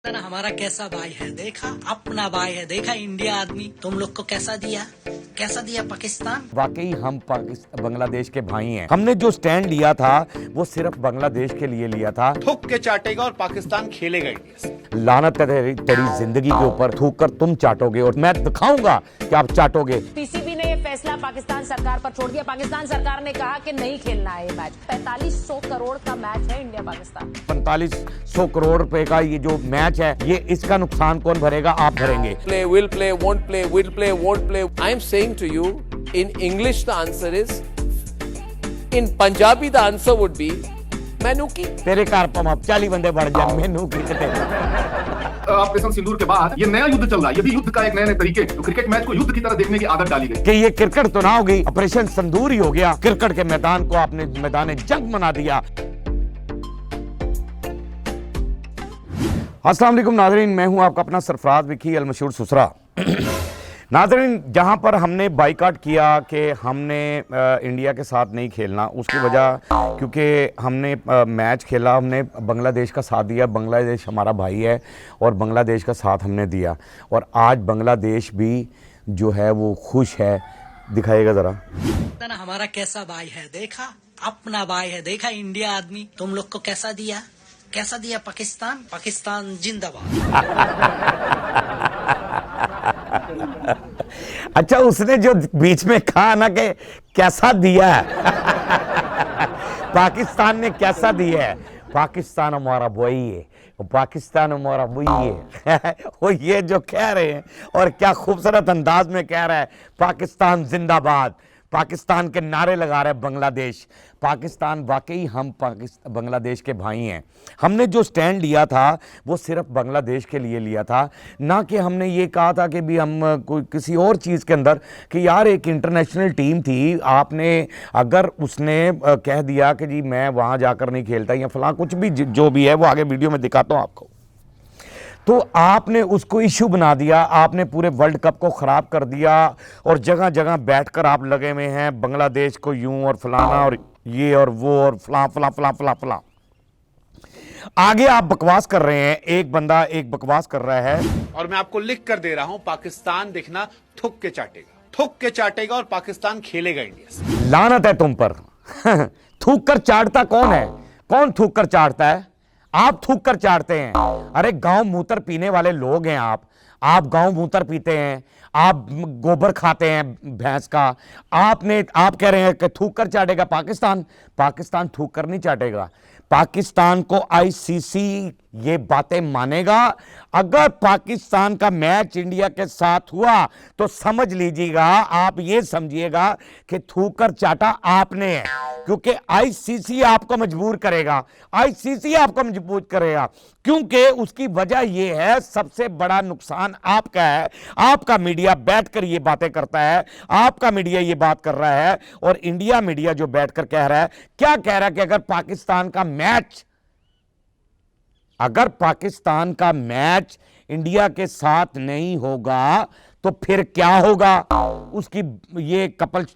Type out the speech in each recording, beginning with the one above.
ना हमारा कैसा भाई है देखा, अपना भाई है देखा। इंडिया आदमी तुम लोग को कैसा दिया पाकिस्तान। वाकई हम बांग्लादेश के भाई हैं। हमने जो स्टैंड लिया था वो सिर्फ बांग्लादेश के लिए लिया था। थूक के चाटेगा और पाकिस्तान खेलेगा इंडिया से। लानत है तेरी जिंदगी के ऊपर, थूक कर तुम चाटोगे और मैं दिखाऊंगा कि आप चाटोगे। पीसीबी ने ये फैसला पाकिस्तान सरकार पर छोड़ दिया। पाकिस्तान सरकार ने कहा कि नहीं खेलना है ये मैच। 4500 करोड़ का मैच है इंडिया पाकिस्तान। 4500 करोड़ रुपए का ये जो मैच है, ये इसका नुकसान कौन भरेगा? आप भरेंगे। Play, will play, won't play, will play, won't play. I am saying to you, in English the answer is, in Punjabi the answer would be, मैनू की। तेरे कार पर 40 बंदे बढ़ जाए, मैनू की। ऑपरेशन सिंदूर के बाद ये नया युद्ध चल रहा है। ये भी युद्ध का एक नए तरीके, तो क्रिकेट मैच को युद्ध की तरह देखने की आदत डाली गई कि ये क्रिकेट तो ना होगी, ऑपरेशन सिंदूर ही हो गया। क्रिकेट के मैदान को आपने मैदान जंग बना दिया। अस्सलाम वालेकुम नाज़रीन, मैं हूं आपका अपना सरफराज विकी अल मशहूर सुसरा। नाज़रीन, जहां पर हमने बाइकाट किया कि हमने इंडिया के साथ नहीं खेलना, उसकी वजह क्योंकि हमने मैच खेला, हमने बांग्लादेश का साथ दिया। बांग्लादेश हमारा भाई है और बांग्लादेश का साथ हमने दिया और आज बांग्लादेश भी जो है वो खुश है। दिखाइएगा ज़रा। ना हमारा कैसा भाई है देखा, अपना भाई है देखा। इंडिया आदमी तुम लोग को कैसा दिया पाकिस्तान जिंदाबाद। अच्छा, उसने जो बीच में कहा ना कि कैसा दिया है पाकिस्तान ने कैसा दिया है। पाकिस्तान हमारा वही है, पाकिस्तान हमारा वही है। वो ये जो कह रहे हैं और क्या खूबसूरत अंदाज में कह रहा है, पाकिस्तान जिंदाबाद। पाकिस्तान के नारे लगा रहे बांग्लादेश। पाकिस्तान वाकई हम बांग्लादेश के भाई हैं। हमने जो स्टैंड लिया था वो सिर्फ बांग्लादेश के लिए लिया था, ना कि हमने ये कहा था कि भी हम कोई किसी और चीज़ के अंदर कि यार एक इंटरनेशनल टीम थी, आपने अगर उसने कह दिया कि जी मैं वहाँ जाकर नहीं खेलता या फलां कुछ भी जो भी है वो आगे वीडियो में दिखाता हूँ आपको, तो आपने उसको इशू बना दिया। आपने पूरे वर्ल्ड कप को ख़राब कर दिया और जगह जगह बैठकर आप लगे हुए हैं बांग्लादेश को यूं और फलाना और ये और वो और फला फला फला फला फला। आगे आप बकवास कर रहे हैं, एक बंदा एक बकवास कर रहा है और मैं आपको लिख कर दे रहा हूं, पाकिस्तान देखना थूक के चाटेगा और पाकिस्तान खेलेगा इंडिया से। लानत है तुम पर। थूक कर चाटता कौन है? कौन थूक कर चाटता है? आप थूक कर चाटते हैं। अरे गांव मूत्र पीने वाले लोग हैं आप गांव मूत्र पीते हैं, आप गोबर खाते हैं भैंस का। आप कह रहे हैं कि थूक कर चाटेगा पाकिस्तान थूक कर नहीं चाटेगा। पाकिस्तान को आईसीसी ये बातें मानेगा। अगर पाकिस्तान का मैच इंडिया के साथ हुआ तो समझ लीजिएगा, आप ये समझिएगा कि थूक कर चाटा आपने है, क्योंकि आईसीसी आपको मजबूर करेगा। क्योंकि उसकी वजह यह है, सबसे बड़ा नुकसान आपका है। आपका मीडिया बैठकर ये बातें करता है, आपका मीडिया ये बात कर रहा है और इंडिया मीडिया जो बैठकर कह रहा है, क्या कह रहा है कि अगर पाकिस्तान का मैच इंडिया के साथ नहीं होगा तो फिर क्या होगा? उसकी ये कपिल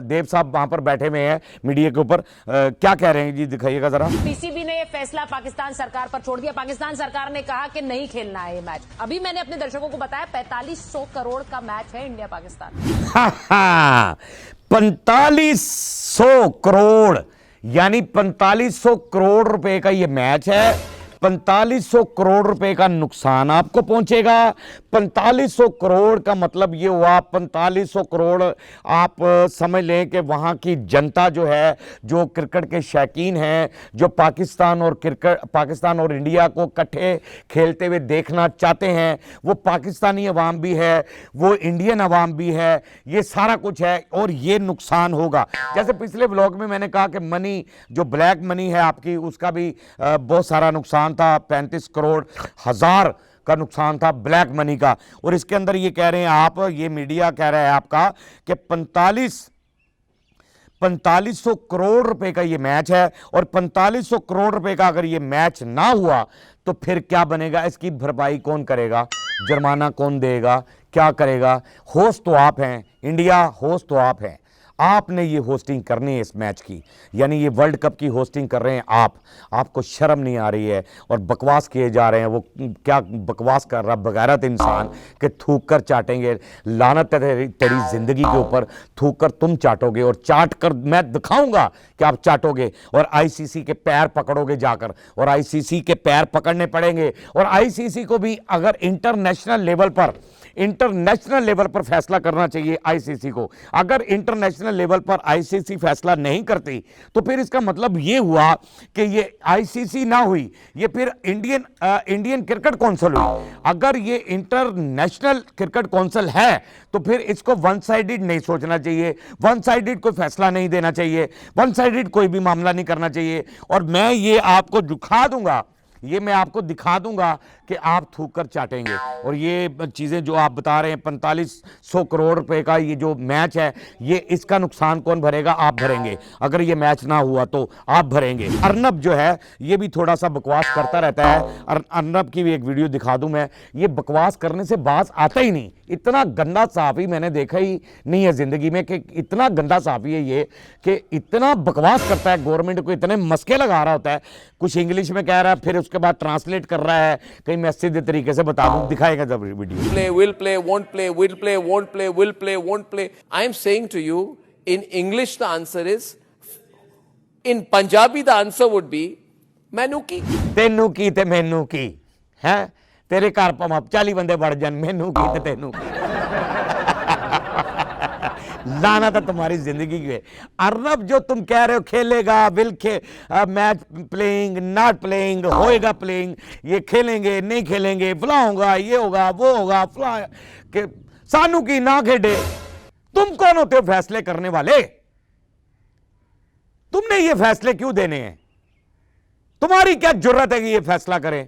देव साहब वहां पर बैठे हुए हैं मीडिया के ऊपर, क्या कह रहे हैं जी? दिखाइएगा जरा। पीसीबी ने ये फैसला पाकिस्तान सरकार पर छोड़ दिया। पाकिस्तान सरकार ने कहा कि नहीं खेलना है ये मैच। अभी मैंने अपने दर्शकों को बताया 4500 करोड़ का मैच है इंडिया पाकिस्तान। 4500 करोड़ यानी 4500 करोड़ रुपए का ये मैच है। 4500 करोड़ रुपए का नुकसान आपको पहुंचेगा। 4500 करोड़ का मतलब ये हुआ, 4500 करोड़ आप समझ लें कि वहां की जनता जो है, जो क्रिकेट के शौकीन हैं, जो पाकिस्तान और इंडिया को इकट्ठे खेलते हुए देखना चाहते हैं, वो पाकिस्तानी अवाम भी है, वो इंडियन अवाम भी है, ये सारा कुछ है और ये नुकसान होगा। जैसे पिछले ब्लॉग में मैंने कहा कि मनी जो ब्लैक मनी है आपकी, उसका भी बहुत सारा नुकसान था। 35 करोड़ हजार का नुकसान था ब्लैक मनी का। और इसके अंदर ये कह रहे हैं आप, ये मीडिया कह रहा है आपका कि 4500 करोड़ रुपए का ये मैच है और 4500 करोड़ रुपए का अगर ये मैच ना हुआ तो फिर क्या बनेगा? इसकी भरपाई कौन करेगा? जुर्माना कौन देगा? क्या करेगा? होस्ट तो आप हैं, इंडिया होस्ट तो आप हैं। आपने ये होस्टिंग करनी है इस मैच की, यानी ये वर्ल्ड कप की होस्टिंग कर रहे हैं आप। आपको शर्म नहीं आ रही है और बकवास किए जा रहे हैं। वो क्या बकवास कर रहा बगैरत इंसान कि थूक कर चाटेंगे। लानत है तेरी जिंदगी के ऊपर, थूक कर तुम चाटोगे और चाट कर मैं दिखाऊंगा कि आप चाटोगे और आईसीसी के पैर पकड़ोगे जाकर, और आईसीसी के पैर पकड़ने पड़ेंगे। और आईसीसी को भी अगर इंटरनेशनल लेवल पर फैसला करना चाहिए आईसीसी को। अगर इंटरनेशनल लेवल पर आईसीसी फैसला नहीं करती तो फिर इसका मतलब यह हुआ कि ये आईसीसी ना हुई, ये फिर इंडियन क्रिकेट काउंसिल हुई। अगर ये इंटरनेशनल क्रिकेट काउंसिल है तो फिर इसको वन साइडेड नहीं सोचना चाहिए, वन साइडेड कोई फैसला नहीं देना चाहिए, वन साइडेड कोई भी मामला नहीं करना चाहिए। और मैं ये आपको दिखा दूंगा, ये मैं आपको दिखा दूंगा कि आप थूक कर चाटेंगे। और ये चीज़ें जो आप बता रहे हैं 4500 करोड़ रुपए का ये जो मैच है, ये इसका नुकसान कौन भरेगा? आप भरेंगे। अगर ये मैच ना हुआ तो आप भरेंगे। अर्नब जो है ये भी थोड़ा सा बकवास करता रहता है। अर्नब की भी एक वीडियो दिखा दूं मैं। ये बकवास करने से बाज आता ही नहीं। इतना गंदा साफी मैंने देखा ही नहीं है जिंदगी में कि इतना गंदा साफी है ये कि इतना बकवास करता है, गवर्नमेंट को इतने मस्के लगा रहा होता है। कुछ इंग्लिश में कह रहा है, फिर उसके बाद ट्रांसलेट कर रहा है। कहीं मैं सीधे तरीके से बता दूं, दिखाएगा जब video. Play, will play, won't play, will play, won't play, will play, won't play. I am saying to you, in English the answer is, in Punjabi the answer would be, मैनू की। तेनू की ते मैनू की है, तेरे घर भावें 40 बंदे बढ़ जान, मैनू की ते तेनू की। लाना तो तुम्हारी जिंदगी की है। अर्नब जो तुम कह रहे हो खेलेगा, will match playing, not playing, होएगा प्लेइंग, ये खेलेंगे नहीं खेलेंगे, फला होगा, ये होगा, वो होगा, फला के सानू की ना खेडे। तुम कौन होते हो फैसले करने वाले? तुमने ये फैसले क्यों देने हैं? तुम्हारी क्या जरूरत है कि ये फैसला करें?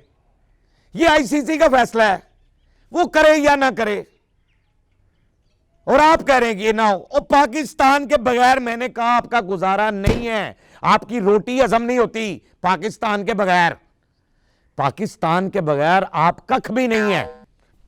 ये आईसीसी का फैसला है, वो करे या ना करे। और आप कह रहे हैं कि ये ना हो। और पाकिस्तान के बगैर मैंने कहा आपका गुजारा नहीं है, आपकी रोटी हजम नहीं होती पाकिस्तान के बगैर। पाकिस्तान के बगैर आप कख भी नहीं है,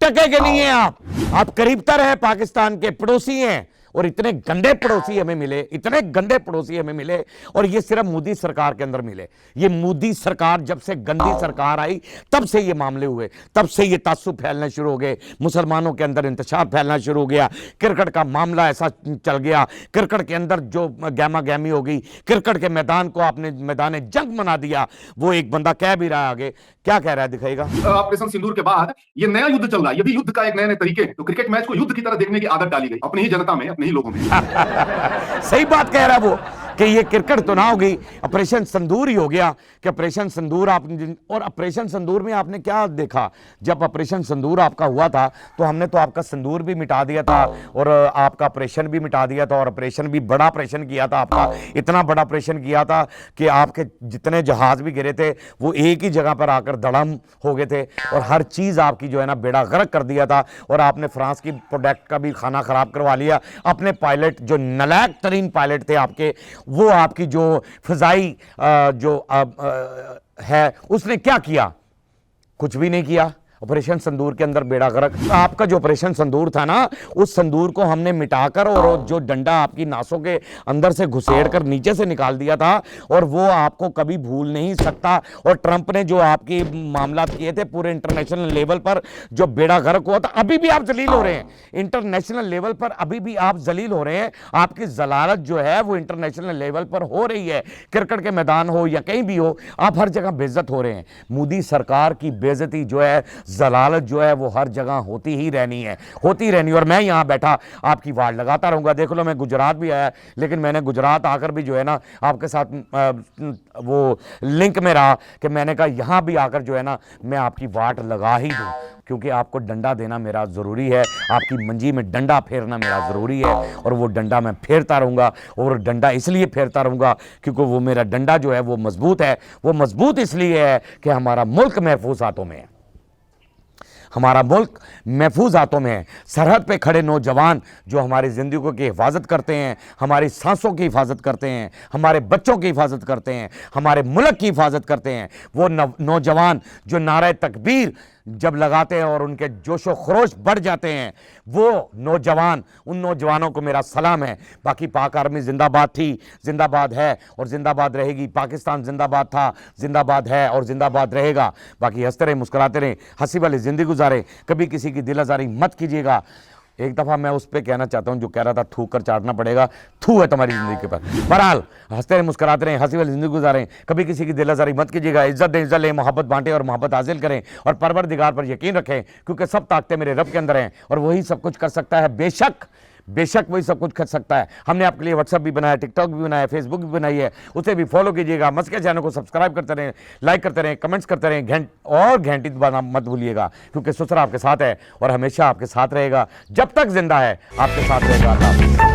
टके के नहीं है आप करीबतर है, पाकिस्तान के पड़ोसी हैं। और इतने गंदे पड़ोसी हमें मिले, इतने गंदे पड़ोसी हमें मिले, और ये सिर्फ मोदी सरकार के अंदर मिले। ये मोदी सरकार जब से गंदी सरकार आई तब से ये मामले हुए, तब से ये तासुब फैलने शुरू हो गए, मुसलमानों के अंदर इंतशार फैलना शुरू हो गया। क्रिकेट का मामला ऐसा चल गया, क्रिकेट के अंदर जो गहमा गहमी हो गई, क्रिकेट के मैदान को आपने मैदान जंग बना दिया। वो एक बंदा कह भी रहा है, आगे क्या कह रहा है दिखाएगा। ऑपरेशन सिंदूर के बाद ये नया युद्ध चल रहा है, ये भी युद्ध का एक नए तरीके। तो क्रिकेट मैच को युद्ध की तरह देखने की आदत डाली गई अपनी ही जनता में, नहीं लोगों में। सही बात कह रहा है वो कि ये क्रिकेट तो ना हो गई, ऑपरेशन संदूर ही हो गया कि ऑपरेशन संदूर आप। और ऑपरेशन संदूर में आपने क्या देखा? जब ऑपरेशन संदूर आपका हुआ था तो हमने तो आपका संदूर भी मिटा दिया था और आपका ऑपरेशन भी मिटा दिया था, और ऑपरेशन भी बड़ा ऑपरेशन किया था आपका। इतना बड़ा ऑपरेशन किया था कि आपके जितने जहाज भी गिरे थे वो एक ही जगह पर आकर धड़म हो गए थे, और हर चीज आपकी जो है ना बेड़ा गर्क कर दिया था। और आपने फ्रांस की प्रोडक्ट का भी खाना खराब करवा लिया। अपने पायलट जो नालायक तरीन पायलट थे आपके, वो आपकी जो फिजाई है उसने क्या किया? कुछ भी नहीं किया। ऑपरेशन संदूर के अंदर बेड़ा गर्क। आपका जो ऑपरेशन संदूर था ना, उस संदूर को हमने मिटाकर और जो डंडा आपकी नासों के अंदर से घुसेड़ कर नीचे से निकाल दिया था, और वो आपको कभी भूल नहीं सकता। और ट्रंप ने जो आपके मामला किए थे पूरे इंटरनेशनल लेवल पर, जो बेड़ा गर्क हुआ था, अभी भी आप जलील हो रहे हैं। इंटरनेशनल लेवल पर अभी भी आप जलील हो रहे हैं। आपकी जलालत जो है वो इंटरनेशनल लेवल पर हो रही है। क्रिकेट के मैदान हो या कहीं भी हो, आप हर जगह बेइज्जत हो रहे हैं। मोदी सरकार की बेइज्जती जो है, जलालत जो है, वो हर जगह होती ही रहनी है, होती रहनी। और मैं यहां बैठा आपकी वार्ड लगाता रहूंगा। देख लो, मैं गुजरात भी आया, लेकिन मैंने गुजरात आकर भी जो है ना आपके साथ वो लिंक में रहा कि मैंने कहा यहां भी आकर जो है ना मैं आपकी वार्ड लगा ही दूं, क्योंकि आपको डंडा देना मेरा ज़रूरी है, आपकी मंजी में डंडा फेरना मेरा ज़रूरी है। और वो डंडा मैं फेरता रहूँगा, और डंडा इसलिए फेरता रहूँगा क्योंकि वो मेरा डंडा जो है वो मजबूत है। वो मजबूत इसलिए है कि हमारा मुल्क महफूज हाथों में है, हमारा मुल्क महफूज हाथों में है। सरहद पे खड़े नौजवान जो हमारी ज़िंदगी की हिफाजत करते हैं, हमारी सांसों की हिफाजत करते हैं, हमारे बच्चों की हिफाजत करते हैं, हमारे मुल्क की हिफाजत करते हैं, वो नौजवान जो नारे तकबीर जब लगाते हैं और उनके जोशो खरोश बढ़ जाते हैं, वो नौजवान, उन नौजवानों को मेरा सलाम है। बाकी पाक आर्मी जिंदाबाद थी, जिंदाबाद है और जिंदाबाद रहेगी। पाकिस्तान जिंदाबाद था, जिंदाबाद है और जिंदाबाद रहेगा। बाकी हंसते रहे, मुस्कुराते रहे, हंसी वाली जिंदगी गुजारे, कभी किसी की दिल आजारी मत कीजिएगा। एक दफ़ा मैं उस पर कहना चाहता हूँ जो कह रहा था थूक कर चाटना पड़ेगा, थू है तुम्हारी ज़िंदगी के पास। बहरहाल हंसते रहे, मुस्कुराते रहे, हंसी वाली ज़िंदगी गुजारें, कभी किसी की दिल आजारी मत कीजिएगा। इज्जत दें, इज्जत लें, मोहब्बत बांटें और मोहब्बत हासिल करें और परवरदिगार पर यकीन रखें, क्योंकि सब ताकतें मेरे रब के अंदर हैं और वही सब कुछ कर सकता है। बेशक बेशक वही सब कुछ कर सकता है। हमने आपके लिए व्हाट्सएप भी बनाया, टिकटॉक भी बनाया, फेसबुक भी बनाई है, उसे भी फॉलो कीजिएगा। मस्के चैनल को सब्सक्राइब करते रहें, लाइक करते रहें, कमेंट्स करते रहें, घंटी दबाना मत भूलिएगा, क्योंकि ससुर आपके साथ है और हमेशा आपके साथ रहेगा। जब तक जिंदा है आपके साथ रहेगा।